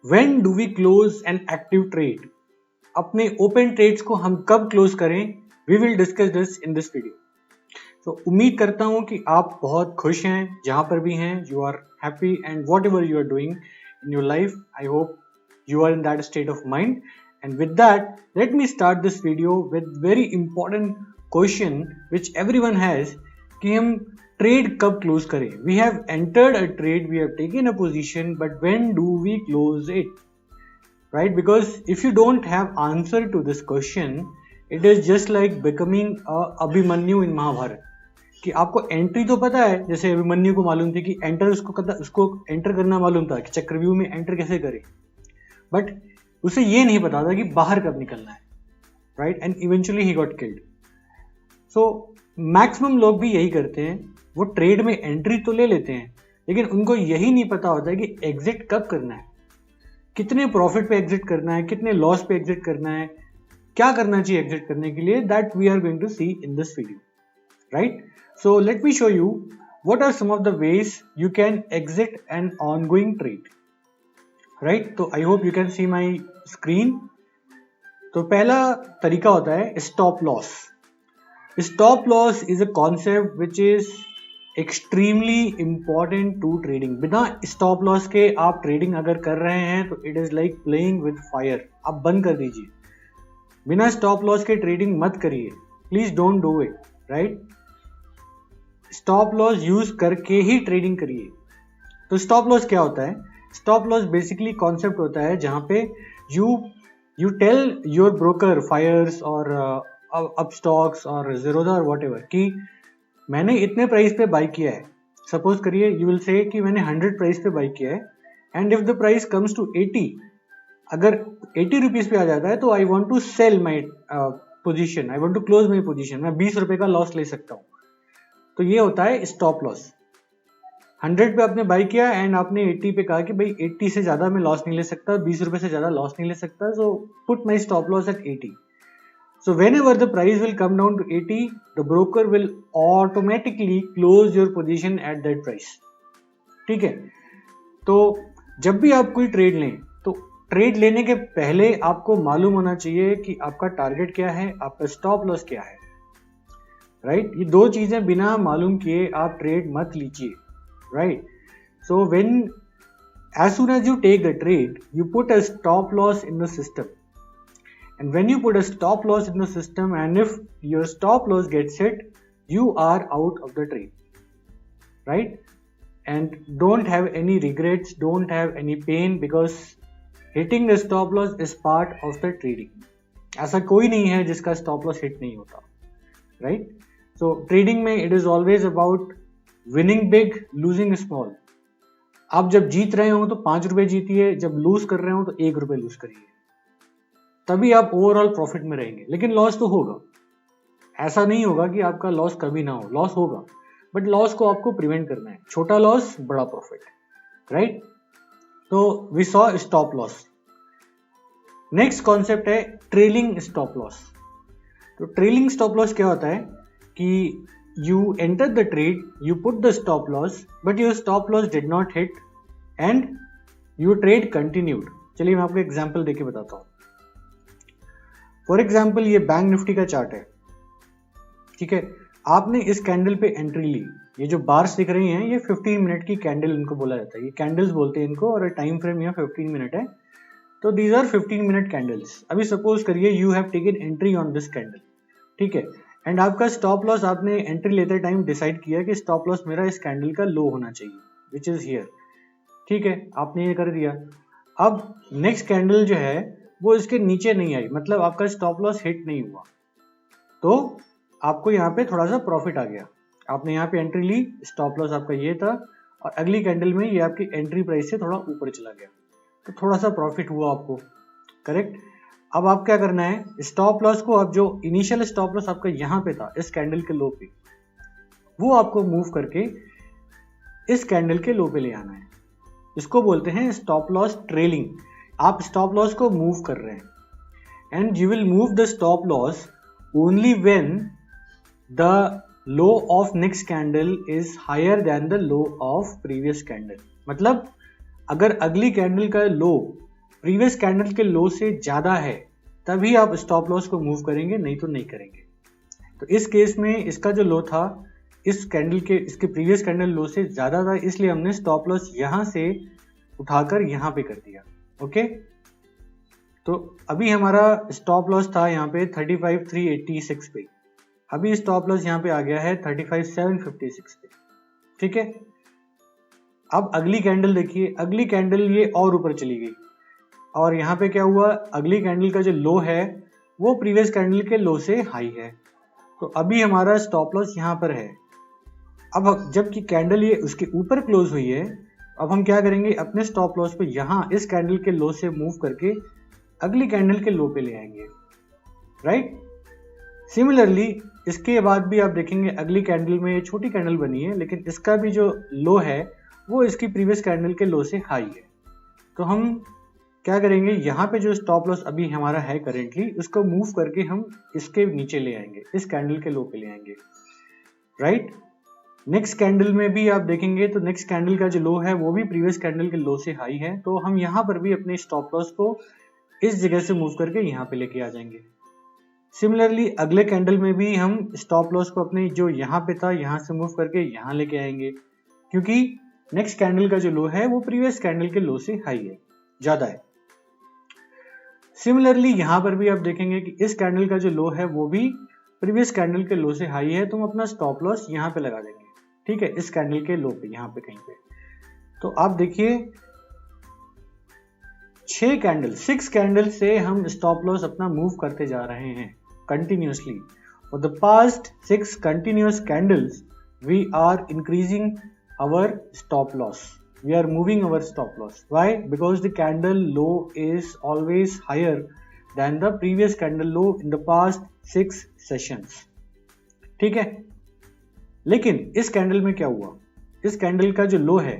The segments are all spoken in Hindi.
When do we close an active trade, अपने ओपन ट्रेड्स को हम कब क्लोज करें, we will discuss this in this video. तो उम्मीद करता हूं कि आप बहुत खुश हैं जहां पर भी हैं, you are happy and whatever you are doing in your life, I hope you are in that state of mind. And with that, let me start this video with very important question which everyone has, कि हम trade कब close करें. We have entered a trade, we have taken a position, but when do we close it, right? Because if you don't have answer to this question, it is just like becoming a Abhimanyu in Mahabharat, कि आपको एंट्री तो पता है, जैसे अभिमन्यु को मालूम थी कि एंटर उसको एंटर करना मालूम था कि चक्रव्यूह में एंटर कैसे करें, बट उसे ये नहीं पता था कि बाहर कब निकलना है, right? And eventually he got killed. So maximum लोग भी यही करते हैं, वो ट्रेड में एंट्री तो ले लेते हैं, लेकिन उनको यही नहीं पता होता है कि एग्जिट कब करना है, कितने प्रॉफिट पे एग्जिट करना है, कितने लॉस पे एग्जिट करना है, क्या करना चाहिए एग्जिट करने के लिए। That we are going to see in this video, right? So let me show you what are some of the ways you can exit an ongoing trade, right? तो I hope you can see my screen. तो पहला तरीका होता है stop loss. Stop loss is a concept which is extremely important to trading. बिना स्टॉप लॉस के आप ट्रेडिंग अगर कर रहे हैं तो it is like playing with fire, आप बंद कर दीजिए। बिना स्टॉप लॉस के ट्रेडिंग मत करिए, please don't do it, right? Stop loss use करके ही ट्रेडिंग करिए। तो स्टॉप लॉस क्या होता है? स्टॉप लॉस बेसिकली कॉन्सेप्ट होता है जहां पे you tell your broker, Fyers और अपस्टॉक्स और जीरोधा और व्हाटएवर कि मैंने इतने प्राइस पे बाई किया है। सपोज करिए यू विल से कि मैंने 100 प्राइस पे बाई किया है, and if the price comes to 80, अगर 80 रुपीज पे आ जाता है तो I want to sell my position, I want to close my position, मैं 20 रुपए का लॉस ले सकता हूँ। तो ये होता है स्टॉप लॉस। 100 पे आपने बाई किया एंड आपने 80 पे कहा कि भाई 80 से ज्यादा मैं लॉस नहीं ले सकता, 20 रुपए से ज्यादा लॉस नहीं ले सकता, so put my stop loss at 80। So whenever the price will come down to 80, the broker will automatically close your position at that price, ठीक है? तो जब भी आप कोई ट्रेड लें, तो ट्रेड लेने के पहले आपको मालूम होना चाहिए कि आपका टारगेट क्या है, आपका स्टॉप लॉस क्या है, राइट? ये दो चीजें बिना मालूम किए आप ट्रेड मत लीजिए, right? So as soon as you take the trade, you put a stop loss in the system, and when you put a stop loss in the system, and if your stop loss gets hit, you are out of the trade, right? And don't have any regrets, don't have any pain, because hitting the stop loss is part of the trading. ऐसा कोई नहीं है जिसका stop loss hit नहीं होता, right? So trading में it is always about winning big, losing small. आप जब जीत रहे हो तो 5 रुपए जीतिए, जब लूज कर रहे हो तो 1 रुपए लूज करिए, तभी आप ओवरऑल प्रॉफिट में रहेंगे। लेकिन लॉस तो होगा, ऐसा नहीं होगा कि आपका लॉस कभी ना हो, लॉस होगा, बट लॉस को आपको प्रिवेंट करना है। छोटा लॉस बड़ा प्रॉफिट, राइट? तो we saw stop loss. Next concept है ट्रेलिंग स्टॉप लॉस। तो ट्रेलिंग स्टॉप लॉस क्या होता है कि you entered the trade, you put the stop loss, but your stop loss did not hit and your trade continued. चलिए मैं आपको एग्जांपल देके बताता हूँ। फॉर एग्जांपल ये बैंक निफ्टी का चार्ट है, ठीक है? आपने इस कैंडल पे एंट्री ली, ये जो बार्स दिख रही हैं ये 15 मिनट की कैंडल इनको बोला जाता है, ये कैंडल्स बोलते हैं इनको, और टाइम फ्रेम यहाँ 15 मिनट है। तो दीज आर 15 मिनट कैंडल्स। अभी सपोज करिए you have taken entry on this candle, ठीक है? एंड आपका स्टॉप लॉस, आपने एंट्री लेते टाइम डिसाइड किया कि स्टॉप लॉस मेरा इस कैंडल का लो होना चाहिए, विच इज हियर, ठीक है? आपने ये कर दिया। अब नेक्स्ट कैंडल जो है वो इसके नीचे नहीं आई, मतलब आपका स्टॉप लॉस हिट नहीं हुआ, तो आपको यहाँ पे थोड़ा सा प्रॉफिट आ गया। आपने यहाँ पे एंट्री ली, स्टॉप लॉस आपका ये था, और अगली कैंडल में ये आपकी एंट्री प्राइस से थोड़ा ऊपर चला गया, तो थोड़ा सा प्रॉफिट हुआ आपको, करेक्ट? अब आप क्या करना है, स्टॉप लॉस को, अब जो इनिशियल स्टॉप लॉस आपका यहाँ पे था इस कैंडल के लो पे, वो आपको मूव करके इस कैंडल के लो पे ले आना है। इसको बोलते हैं स्टॉप लॉस ट्रेलिंग। आप स्टॉप लॉस को मूव कर रहे हैं and you will move the stop loss only when the low of next candle is higher than the low of previous candle. मतलब अगर अगली कैंडल का लो प्रीवियस कैंडल के लो से ज्यादा है तभी आप स्टॉप लॉस को मूव करेंगे, नहीं तो नहीं करेंगे। तो इस केस में इसका जो लो था इसके प्रीवियस कैंडल लो से ज्यादा था, इसलिए हमने स्टॉप लॉस यहां से उठाकर यहां पे कर दिया। ओके, तो अभी हमारा स्टॉप लॉस था यहाँ पे 35,386 पे, अभी स्टॉप लॉस यहाँ पे आ गया है 35,756 पे। ठीक है, अब अगली कैंडल देखिए, अगली कैंडल ये और ऊपर चली गई और यहाँ पे क्या हुआ, अगली कैंडल का जो लो है वो प्रीवियस कैंडल के लो से हाई है। तो अभी हमारा स्टॉप लॉस यहाँ पर है। अब जबकि कैंडल ये उसके ऊपर क्लोज हुई है, अब हम क्या करेंगे, अपने स्टॉप लॉस को यहाँ इस कैंडल के लो से मूव करके अगली कैंडल के लो पे ले आएंगे। राइट, सिमिलरली इसके बाद भी आप देखेंगे अगली कैंडल में ये छोटी कैंडल बनी है, लेकिन इसका भी जो लो है वो इसकी प्रीवियस कैंडल के लो से हाई है। तो हम क्या करेंगे, यहाँ पे जो स्टॉप लॉस अभी हमारा है करेंटली, उसको मूव करके हम इसके नीचे ले आएंगे, इस कैंडल के लो पे ले आएंगे। राइट, नेक्स्ट कैंडल में भी आप देखेंगे तो नेक्स्ट कैंडल का जो लो है वो भी प्रीवियस कैंडल के लो से हाई है, तो हम यहाँ पर भी अपने स्टॉप लॉस को इस जगह से मूव करके यहाँ पे लेके आ जाएंगे। सिमिलरली अगले कैंडल में भी हम स्टॉप लॉस को अपने जो यहाँ पे था यहाँ से मूव करके यहाँ लेके आएंगे, क्योंकि नेक्स्ट कैंडल का जो लो है वो प्रीवियस कैंडल के लो से हाई है, ज्यादा है। सिमिलरली यहाँ पर भी आप देखेंगे कि इस कैंडल का जो लो है वो भी प्रीवियस कैंडल के लो से हाई है, तो हम अपना स्टॉप लॉस यहाँ पे लगा देंगे। ठीक है, इस कैंडल के लो पे, यहाँ पे कहीं पे। तो आप देखिए 6 कैंडल से हम स्टॉप लॉस अपना मूव करते जा रहे हैं continuously. For the past 6 continuous candles we are increasing our stop loss, we are moving our stop loss. Why? Because the candle low is always higher than the previous candle low in the past 6 sessions. ठीक है, लेकिन इस कैंडल में क्या हुआ, इस कैंडल का जो लो है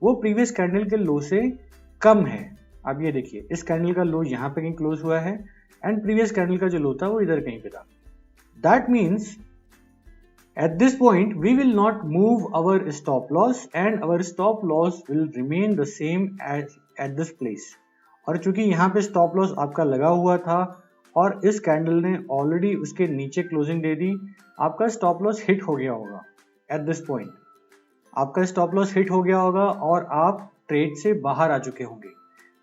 वो प्रीवियस कैंडल के लो से कम है। अब ये देखिए, इस कैंडल का लो यहाँ पे कहीं क्लोज हुआ है एंड प्रीवियस कैंडल का जो लो था वो इधर कहीं पे था। That means at this point we will not move our stop loss and our stop loss will remain the same as at this place। और चूंकि यहाँ पे स्टॉप लॉस आपका लगा हुआ था और इस कैंडल ने ऑलरेडी उसके नीचे क्लोजिंग दे दी, आपका स्टॉप लॉस हिट हो गया होगा। एट दिस पॉइंट आपका स्टॉप लॉस हिट हो गया होगा और आप ट्रेड से बाहर आ चुके होंगे,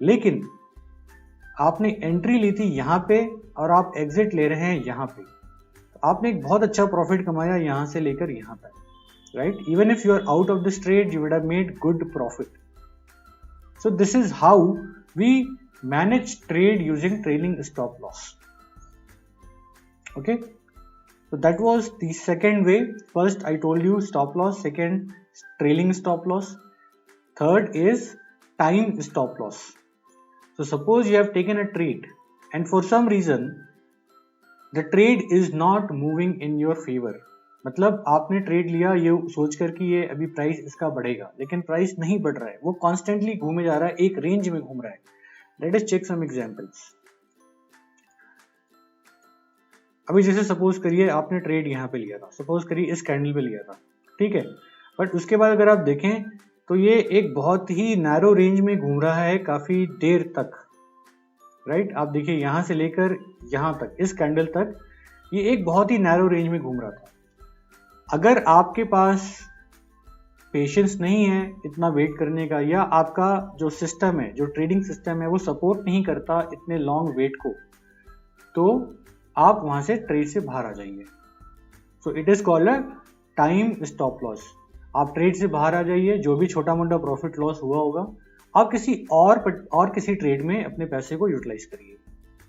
लेकिन आपने एंट्री ली थी यहाँ पे और आप एग्जिट ले रहे हैं यहाँ पे। आपने एक बहुत अच्छा प्रॉफिट कमाया यहां से लेकर यहां तक। Right, even if you are out of this trade you would have made good profit. So this is how we manage trade using trailing stop loss. Okay, so that was the second way. First I told you stop loss, second trailing stop loss, third is time stop loss. So suppose you have taken a trade and for some reason the trade is not moving in your favor, मतलब आपने ट्रेड लिया ये सोचकर कि ये अभी प्राइस इसका बढ़ेगा, लेकिन प्राइस नहीं बढ़ रहा है, वो कॉन्स्टेंटली घूमे जा रहा है, एक रेंज में घूम रहा है। Let us check some examples. अभी जैसे सपोज करिए आपने ट्रेड यहाँ पे लिया था, सपोज करिए इस कैंडल पे लिया था, ठीक है, बट उसके बाद अगर आप देखें तो ये एक बहुत ही नैरो रेंज में घूम रहा है काफी देर तक। राइट, आप देखिए यहां से लेकर यहां तक, इस कैंडल तक ये एक बहुत ही नैरो रेंज में घूम रहा था। अगर आपके पास पेशेंस नहीं है इतना वेट करने का, या आपका जो सिस्टम है, जो ट्रेडिंग सिस्टम है वो सपोर्ट नहीं करता इतने लॉन्ग वेट को, तो आप वहां से ट्रेड से बाहर आ जाइए। So it is called a time stop loss. आप ट्रेड से बाहर आ जाइए, जो भी छोटा मोटा प्रॉफिट लॉस हुआ होगा आप किसी और किसी ट्रेड में अपने पैसे को यूटिलाइज करिए।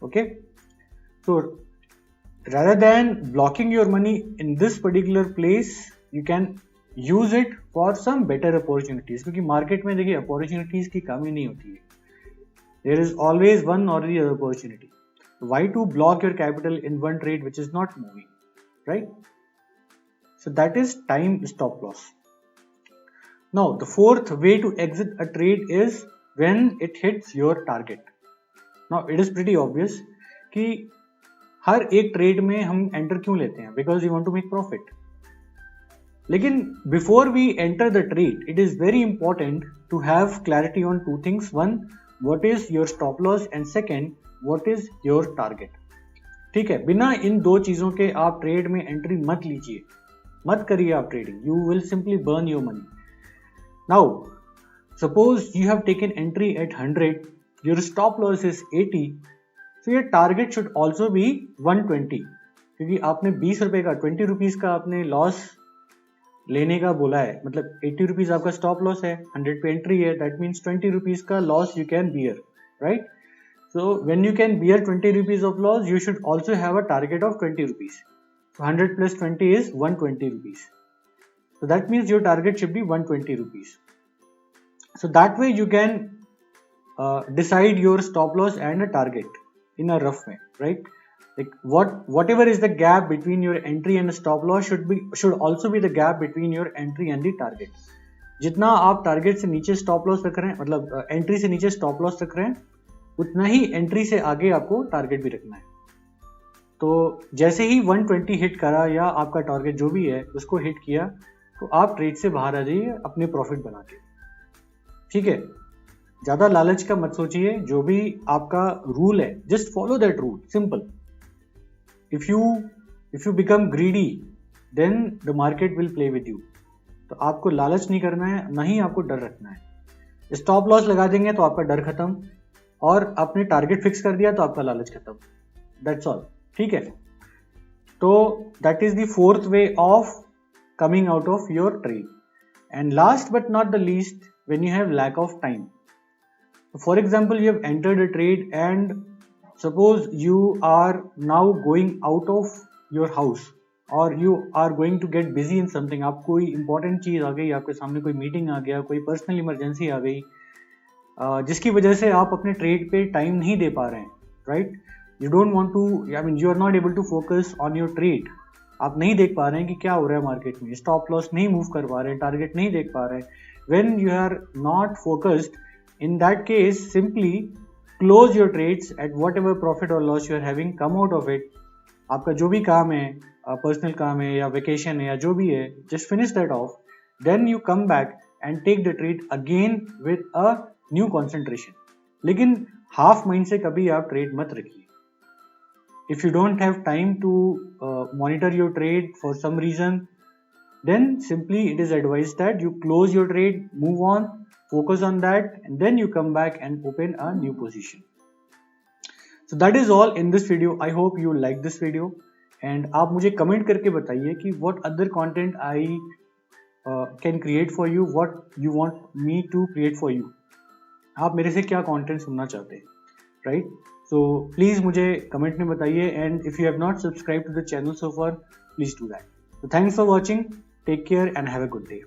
ओके, तो rather than blocking your money in this particular place you can use it for some better opportunities, क्योंकि मार्केट में देखिए अपॉर्चुनिटीज की कमी नहीं होती है, there is always one or the other opportunity. Why to block your capital in one trade which is not moving, right? So that is time stop loss. Now the fourth way to exit a trade is when it hits your target. Now it is pretty obvious कि हर एक ट्रेड में हम एंटर क्यों लेते हैं, because you want to make profit. लेकिन before we enter the trade it is very important to have clarity on two things. One, what is your stop loss and second what is your target. ठीक है, बिना इन दो चीजों के आप ट्रेड में एंट्री मत लीजिए, मत करिए आप trading, you will simply burn your money. Now suppose you have taken entry eight 100, your stop loss is 80, so your target should also be 120, क्योंकि आपने 20 रुपए का 20 रुपीज का आपने लॉस लेने का बोला है, मतलब 80 रुपीज आपका स्टॉप लॉस है, 100 पे एंट्री है, दैट मीन्स 20 रुपीज का loss you can bear, right. So when you can bear 20 rupees of loss, you should also have a target of 20 rupees. So 100 plus 20 is 120 rupees. So that means your target should be 120 rupees. So that way you can decide your stop loss and a target in a rough way, right? Like whatever is the gap between your entry and stop loss should also be the gap between your entry and the target. जितना आप टारगेट से नीचे स्टॉप लॉस रख रहे हैं, मतलब एंट्री से नीचे स्टॉप लॉस रख रहे हैं, उतना ही एंट्री से आगे आपको टारगेट भी रखना है। तो जैसे ही 120 हिट करा या आपका टारगेट जो भी है उसको हिट किया, तो आप ट्रेड से बाहर आ जाइए अपने प्रॉफिट बना के। ठीक है, ज्यादा लालच का मत सोचिए, जो भी आपका रूल है just follow that rule, simple. If you become greedy then the market will play with you. तो आपको लालच नहीं करना है, ना ही आपको डर रखना है। स्टॉप लॉस लगा देंगे तो आपका डर खत्म, और आपने टारगेट फिक्स कर दिया तो आपका लालच खत्म, दैट्स ऑल। ठीक है, तो that is the fourth way of coming out of your trade. And last but not the least, when you have lack of time. For example you have entered a trade and suppose you are now going out of your house और you are going to get busy in something. आप कोई इंपॉर्टेंट चीज आ गई, आपके सामने कोई मीटिंग आ गया, कोई पर्सनल इमरजेंसी आ गई, जिसकी वजह से आप अपने ट्रेड पे टाइम नहीं दे पा रहे हैं, right. You don't want to, I mean you are not able to focus on your trade. आप नहीं देख पा रहे हैं कि क्या हो रहा है मार्केट में, स्टॉप लॉस नहीं मूव कर पा रहे हैं, टारगेट नहीं देख पा रहे हैं। When you are not focused, in that case simply close your trades at whatever profit और loss you are having, come out of it. आपका जो भी काम है, पर्सनल काम है या वेकेशन है या जो भी है, just finish that off, then you come back and take the trade again with a new concentration. लेकिन हाफ माइंड से कभी आप ट्रेड मत रखिए। If you don't have time to monitor your trade for some reason, then simply it is advise that you close your trade, move on, focus on that, and then you come back and open a new position. So that is all in this video. I hope you like this video, and आप मुझे कमेंट करके बताइए कि what other content I can create for you, what you want me to create for you. आप मेरे से क्या content सुनना चाहते हैं, right? So please मुझे कमेंट में बताइए, and if you have not subscribed to the channel so far, please do that. So thanks for watching. Take care and have a good day.